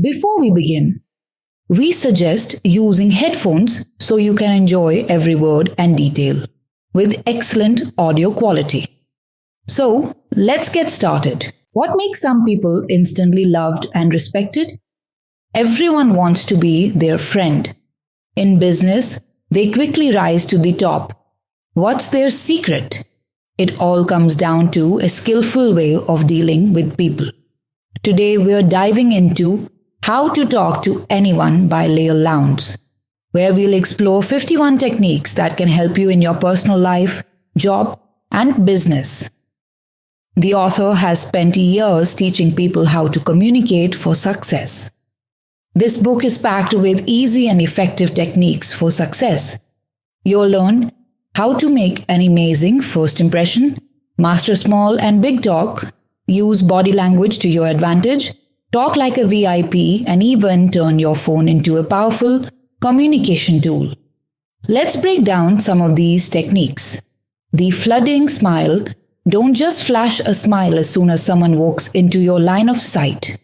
Before we begin, we suggest using headphones so you can enjoy every word and detail with excellent audio quality. So, let's get started. What makes some people instantly loved and respected? Everyone wants to be their friend. In business, they quickly rise to the top. What's their secret? It all comes down to a skillful way of dealing with people. Today, we're diving into how to talk to anyone by Lael Lowndes, where we'll explore 51 techniques that can help you in your personal life, job, and business. The author has spent years teaching people how to communicate for success. This book is packed with easy and effective techniques for success. You'll learn how to make an amazing first impression, master small and big talk, use body language to your advantage, talk like a VIP, and even turn your phone into a powerful communication tool. Let's break down some of these techniques. The flooding smile. Don't just flash a smile as soon as someone walks into your line of sight.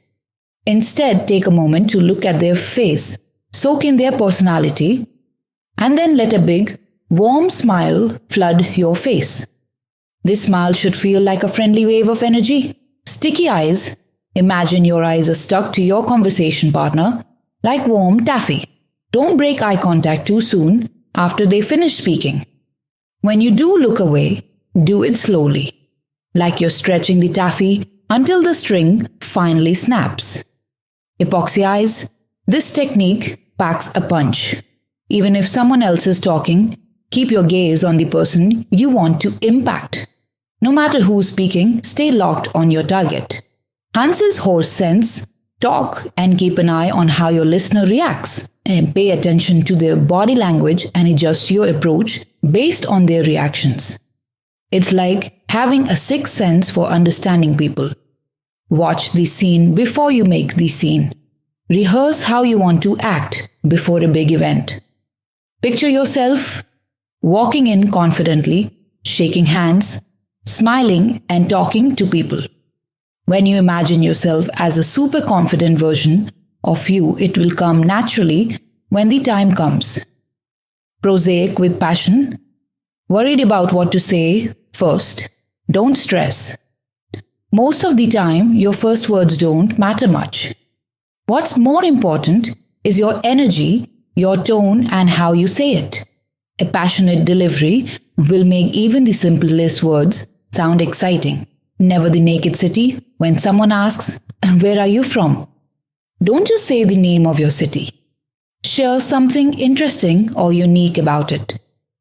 Instead, take a moment to look at their face, soak in their personality, and then let a big, warm smile flood your face. This smile should feel like a friendly wave of energy. Sticky eyes. Imagine your eyes are stuck to your conversation partner like warm taffy. Don't break eye contact too soon after they finish speaking. When you do look away, do it slowly, like you're stretching the taffy until the string finally snaps. Epoxy eyes. This technique packs a punch. Even if someone else is talking, keep your gaze on the person you want to impact. No matter who's speaking, stay locked on your target. Hans's horse sense. Talk and keep an eye on how your listener reacts. And pay attention to their body language and adjust your approach based on their reactions. It's like having a sixth sense for understanding people. Watch the scene before you make the scene. Rehearse how you want to act before a big event. Picture yourself walking in confidently, shaking hands, smiling and talking to people. When you imagine yourself as a super confident version of you, it will come naturally when the time comes. Prosaic with passion. Worried about what to say first. Don't stress. Most of the time, your first words don't matter much. What's more important is your energy, your tone, and how you say it. A passionate delivery will make even the simplest words sound exciting. Never the naked city. When someone asks, "Where are you from?" don't just say the name of your city. Share something interesting or unique about it.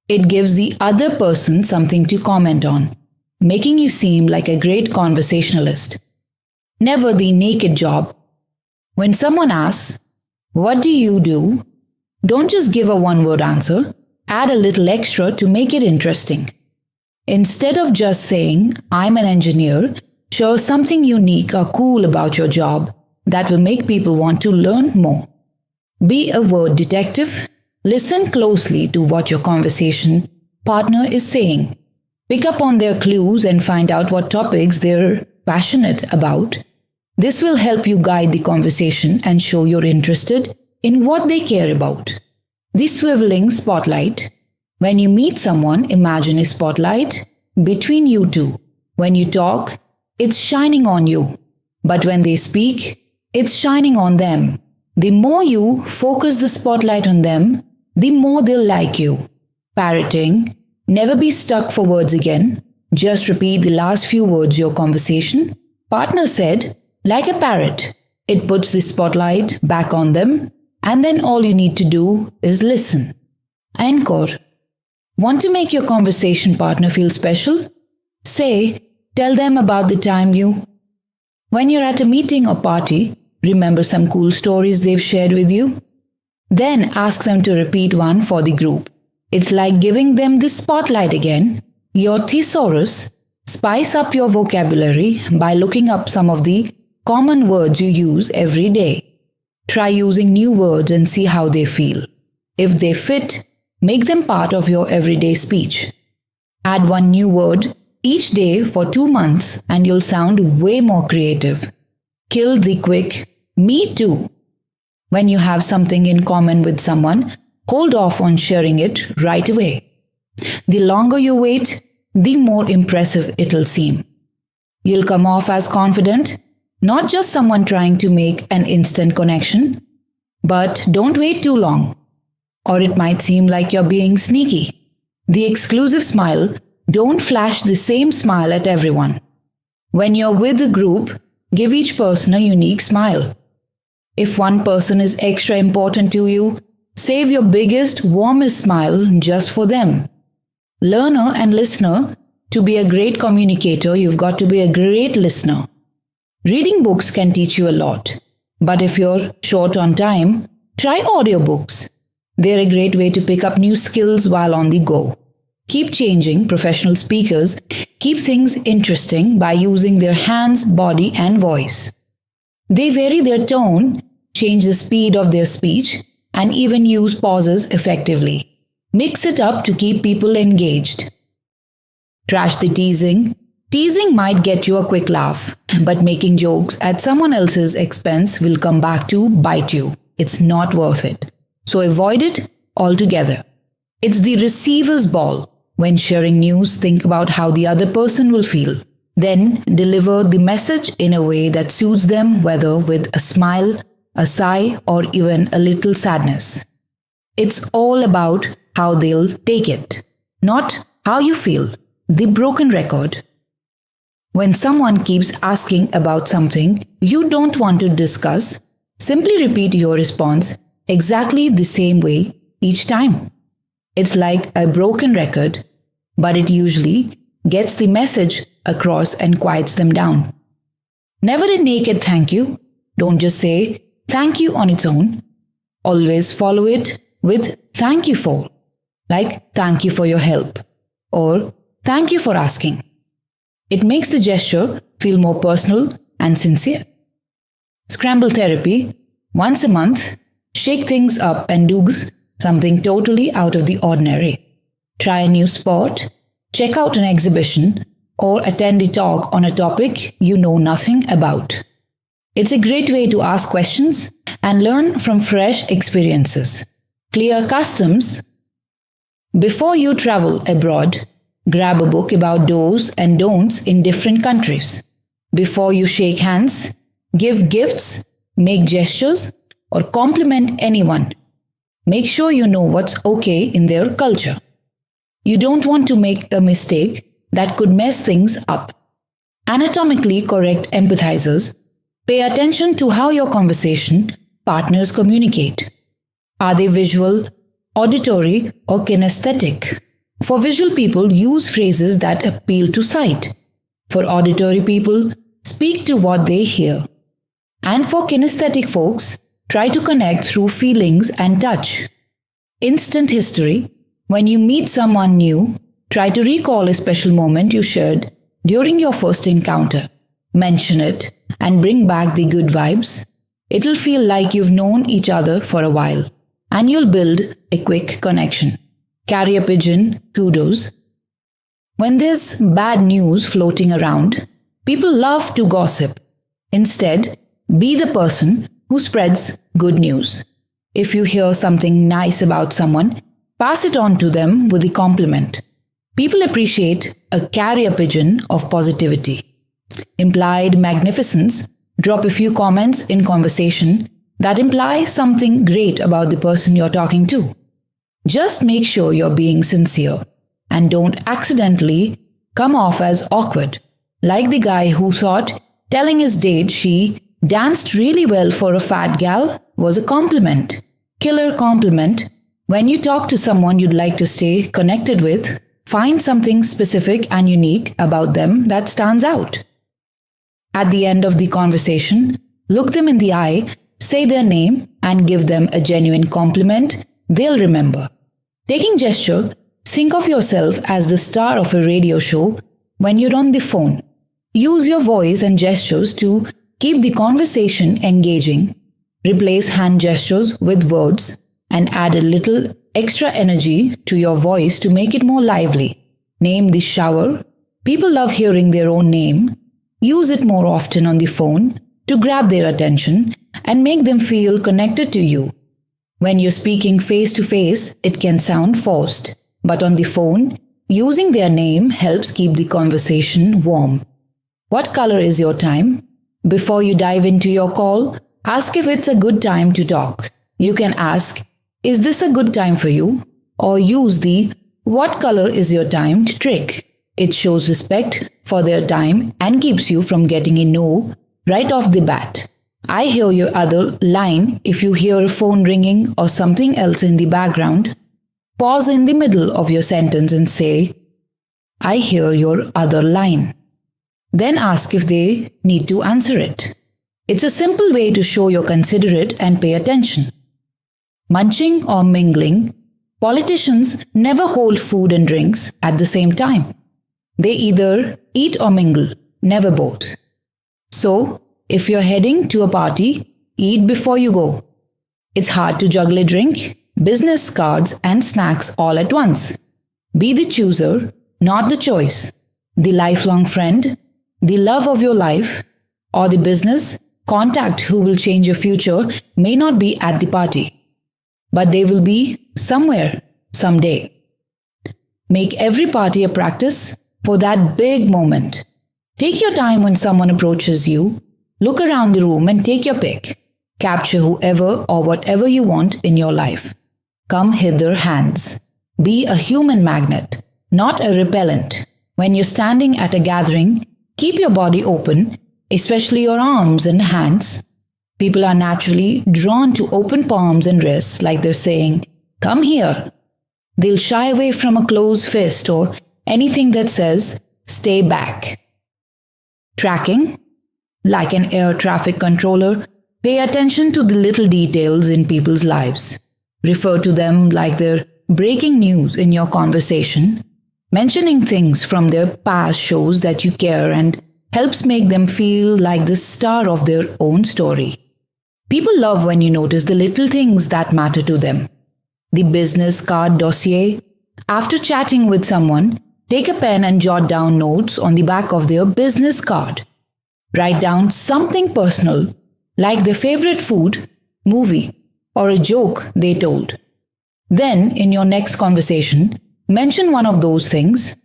It gives the other person something to comment on, making you seem like a great conversationalist. Never the naked job. When someone asks, "What do you do?" don't just give a one-word answer. Add a little extra to make it interesting. Instead of just saying, "I'm an engineer," share something unique or cool about your job that will make people want to learn more. Be a word detective. Listen closely to what your conversation partner is saying. Pick up on their clues and find out what topics they're passionate about. This will help you guide the conversation and show you're interested in what they care about. The swiveling spotlight. When you meet someone, imagine a spotlight between you two. When you talk, it's shining on you. But when they speak, it's shining on them. The more you focus the spotlight on them, the more they'll like you. Parroting. Never be stuck for words again. Just repeat the last few words your conversation partner said, like a parrot. It puts the spotlight back on them, and then all you need to do is listen. Encore. Want to make your conversation partner feel special? Tell them about the time when you're at a meeting or party, remember some cool stories they've shared with you. Then ask them to repeat one for the group. It's like giving them the spotlight again. Your thesaurus. Spice up your vocabulary by looking up some of the common words you use every day. Try using new words and see how they feel. If they fit, make them part of your everyday speech. Add one new word each day for 2 months and you'll sound way more creative. Kill the quick "me too" When you have something in common with someone, hold off on sharing it right away. The longer you wait, the more impressive it'll seem. You'll come off as confident, not just someone trying to make an instant connection. But don't wait too long, or it might seem like you're being sneaky. The exclusive smile, don't flash the same smile at everyone. When you're with a group, give each person a unique smile. If one person is extra important to you, save your biggest, warmest smile just for them. Learner and listener, to be a great communicator, you've got to be a great listener. Reading books can teach you a lot. But if you're short on time, try audiobooks. They're a great way to pick up new skills while on the go. Keep changing. Professional speakers keep things interesting by using their hands, body, and voice. They vary their tone, change the speed of their speech, and even use pauses effectively. Mix it up to keep people engaged. Trash the teasing. Teasing might get you a quick laugh, but making jokes at someone else's expense will come back to bite you. It's not worth it. So avoid it altogether. It's the receiver's ball. When sharing news, think about how the other person will feel. Then deliver the message in a way that suits them, whether with a smile, a sigh, or even a little sadness. It's all about how they'll take it, not how you feel. The broken record. When someone keeps asking about something you don't want to discuss, simply repeat your response exactly the same way each time. It's like a broken record, but it usually gets the message across and quiets them down. Never a naked thank you. Don't just say thank you on its own. Always follow it with thank you for, like thank you for your help or thank you for asking. It makes the gesture feel more personal and sincere. Scramble therapy. Once a month, shake things up and do something totally out of the ordinary. Try a new sport, check out an exhibition, or attend a talk on a topic you know nothing about. It's a great way to ask questions and learn from fresh experiences. Clear customs. Before you travel abroad, grab a book about do's and don'ts in different countries. Before you shake hands, give gifts, make gestures, or compliment anyone. Make sure you know what's okay in their culture. You don't want to make a mistake that could mess things up. Anatomically correct empathizers pay attention to how your conversation partners communicate. Are they visual, auditory, or kinesthetic? For visual people, use phrases that appeal to sight. For auditory people, speak to what they hear. And for kinesthetic folks, try to connect through feelings and touch. Instant history. When you meet someone new, try to recall a special moment you shared during your first encounter. Mention it and bring back the good vibes. It'll feel like you've known each other for a while, and you'll build a quick connection. Carry a pigeon, kudos. When there's bad news floating around, people love to gossip. Instead, be the person who spreads good news. If you hear something nice about someone, pass it on to them with a compliment. People appreciate a carrier pigeon of positivity. Implied magnificence. Drop a few comments in conversation that imply something great about the person you're talking to. Just make sure you're being sincere and don't accidentally come off as awkward, like the guy who thought telling his date she danced really well for a fat gal was a compliment. Killer compliment. When you talk to someone you'd like to stay connected with, find something specific and unique about them that stands out. At the end of the conversation, look them in the eye, say their name, and give them a genuine compliment they'll remember. Taking gesture, think of yourself as the star of a radio show when you're on the phone. Use your voice and gestures to keep the conversation engaging. Replace hand gestures with words and add a little extra energy to your voice to make it more lively. Name the shower. People love hearing their own name. Use it more often on the phone to grab their attention and make them feel connected to you. When you're speaking face to face, it can sound forced, but on the phone, using their name helps keep the conversation warm. What color is your time? Before you dive into your call, ask if it's a good time to talk. You can ask, "Is this a good time for you?" Or use the "What color is your time?" to trick. It shows respect for their time and keeps you from getting a no right off the bat. I hear your other line. If you hear a phone ringing or something else in the background, pause in the middle of your sentence and say, "I hear your other line." Then ask if they need to answer it. It's a simple way to show you're considerate and pay attention. Munching or mingling. Politicians never hold food and drinks at the same time. They either eat or mingle, never both. So, if you're heading to a party, eat before you go. It's hard to juggle a drink, business cards, and snacks all at once. Be the chooser, not the choice. The lifelong friend, the love of your life, or the business contact who will change your future may not be at the party, but they will be somewhere, someday. Make every party a practice for that big moment. Take your time when someone approaches you. Look around the room and take your pick. Capture whoever or whatever you want in your life. Come hither hands. Be a human magnet, not a repellent. When you're standing at a gathering, keep your body open, especially your arms and hands. People are naturally drawn to open palms and wrists like they're saying, "Come here." They'll shy away from a closed fist or anything that says, "Stay back." Tracking. Like an air traffic controller, pay attention to the little details in people's lives. Refer to them like they're breaking news in your conversation. Mentioning things from their past shows that you care and helps make them feel like the star of their own story. People love when you notice the little things that matter to them. The business card dossier. After chatting with someone, take a pen and jot down notes on the back of their business card. Write down something personal, like their favorite food, movie, or a joke they told. Then, in your next conversation, mention one of those things.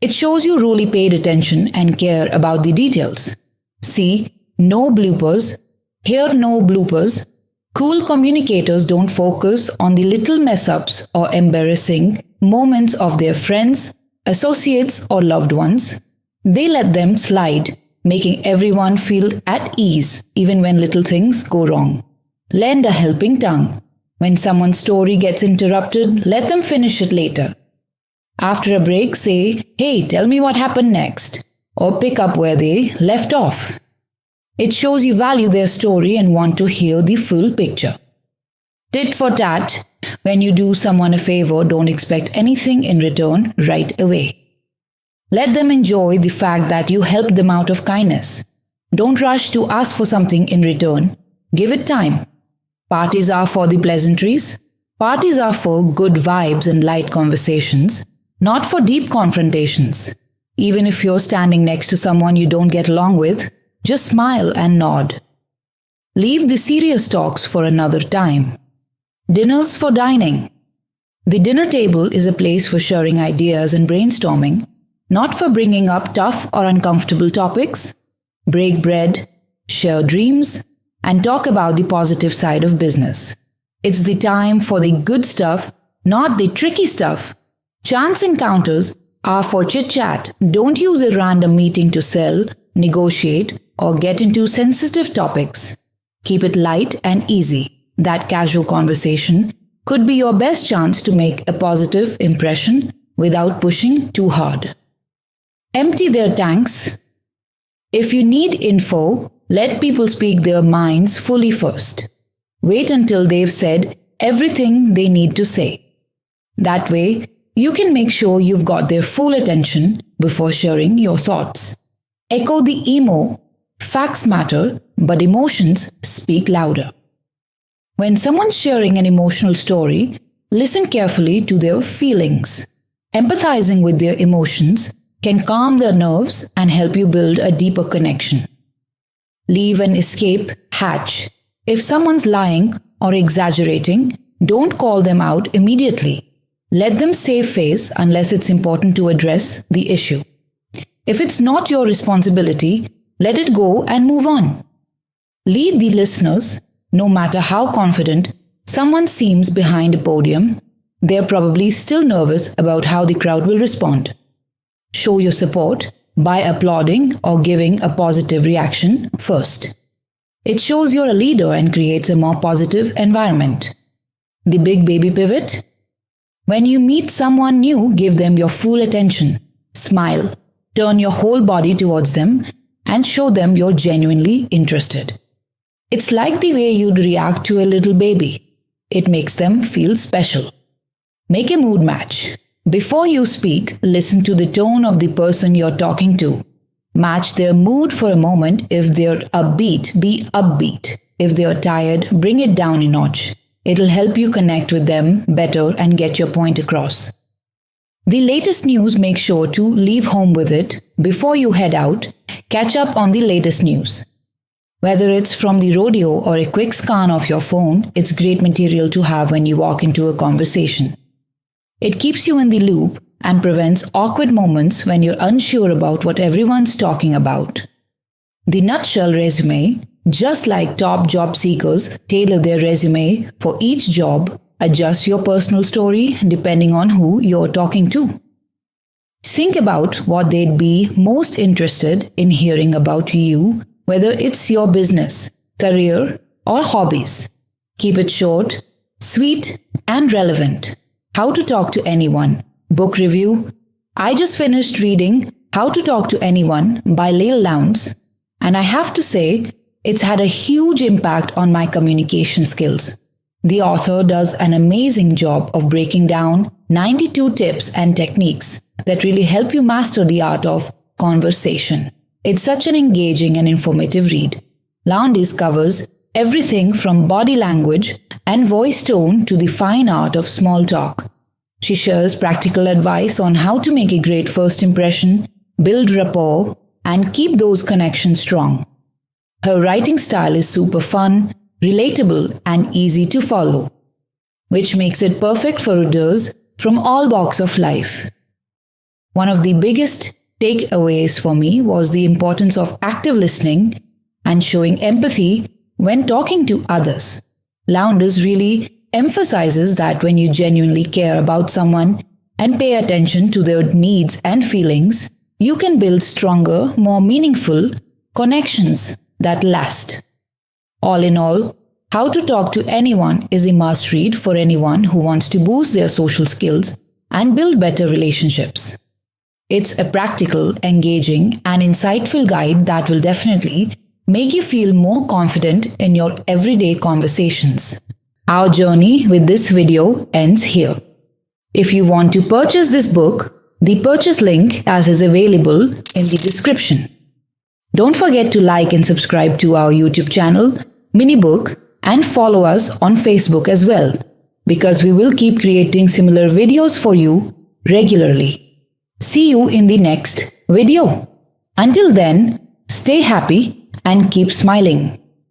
It shows you really paid attention and care about the details. See, no bloopers. Hear no bloopers. Cool communicators don't focus on the little mess-ups or embarrassing moments of their friends, associates, or loved ones. They let them slide, making everyone feel at ease even when little things go wrong. Lend a helping tongue. When someone's story gets interrupted, let them finish it later. After a break, say, "Hey, tell me what happened next," or pick up where they left off. It shows you value their story and want to hear the full picture. Tit for tat. When you do someone a favor, don't expect anything in return right away. Let them enjoy the fact that you helped them out of kindness. Don't rush to ask for something in return. Give it time. Parties are for the pleasantries. Parties are for good vibes and light conversations, not for deep confrontations. Even if you're standing next to someone you don't get along with, just smile and nod. Leave the serious talks for another time. Dinners for dining. The dinner table is a place for sharing ideas and brainstorming, not for bringing up tough or uncomfortable topics. Break bread, share dreams, and talk about the positive side of business. It's the time for the good stuff, not the tricky stuff. Chance encounters are for chit-chat. Don't use a random meeting to sell, negotiate, or get into sensitive topics. Keep it light and easy. That casual conversation could be your best chance to make a positive impression without pushing too hard. Empty their tanks. If you need info, let people speak their minds fully first. Wait until they've said everything they need to say. That way, you can make sure you've got their full attention before sharing your thoughts. Echo the emo. Facts matter, but emotions speak louder. When someone's sharing an emotional story, listen carefully to their feelings. Empathizing with their emotions can calm their nerves and help you build a deeper connection. Leave an escape hatch. If someone's lying or exaggerating, don't call them out immediately. Let them save face unless it's important to address the issue. If it's not your responsibility, let it go and move on. Lead the listeners. No matter how confident someone seems behind a podium, they're probably still nervous about how the crowd will respond. Show your support by applauding or giving a positive reaction first. It shows you're a leader and creates a more positive environment. The big baby pivot. When you meet someone new, give them your full attention. Smile, turn your whole body towards them, and show them you're genuinely interested. It's like the way you'd react to a little baby. It makes them feel special. Make a mood match. Before you speak, listen to the tone of the person you're talking to. Match their mood for a moment. If they're upbeat, be upbeat. If they're tired, bring it down a notch. It'll help you connect with them better and get your point across. The latest news, make sure to leave home with it. Before you head out, catch up on the latest news. Whether it's from the rodeo or a quick scan of your phone, it's great material to have when you walk into a conversation. It keeps you in the loop and prevents awkward moments when you're unsure about what everyone's talking about. The nutshell resume. Just like top job seekers tailor their resume for each job, adjust your personal story depending on who you're talking to. Think about what they'd be most interested in hearing about you, whether it's your business, career, or hobbies. Keep it short, sweet, and relevant. How to Talk to Anyone. Book review. I just finished reading How to Talk to Anyone by Lael Lowndes, and I have to say, it's had a huge impact on my communication skills. The author does an amazing job of breaking down 92 tips and techniques that really help you master the art of conversation. It's such an engaging and informative read. Lowndes covers everything from body language and voice tone to the fine art of small talk. She shares practical advice on how to make a great first impression, build rapport, and keep those connections strong. Her writing style is super fun, relatable, and easy to follow, which makes it perfect for readers from all walks of life. One of the biggest takeaways for me was the importance of active listening and showing empathy when talking to others. Lowndes really emphasizes that when you genuinely care about someone and pay attention to their needs and feelings, you can build stronger, more meaningful connections that last. All in all, How to Talk to Anyone is a must read for anyone who wants to boost their social skills and build better relationships. It's a practical, engaging, and insightful guide that will definitely make you feel more confident in your everyday conversations. Our journey with this video ends here. If you want to purchase this book, the purchase link is available in the description. Don't forget to like and subscribe to our YouTube channel, Minibook, and follow us on Facebook as well, because we will keep creating similar videos for you regularly. See you in the next video. Until then, stay happy and keep smiling.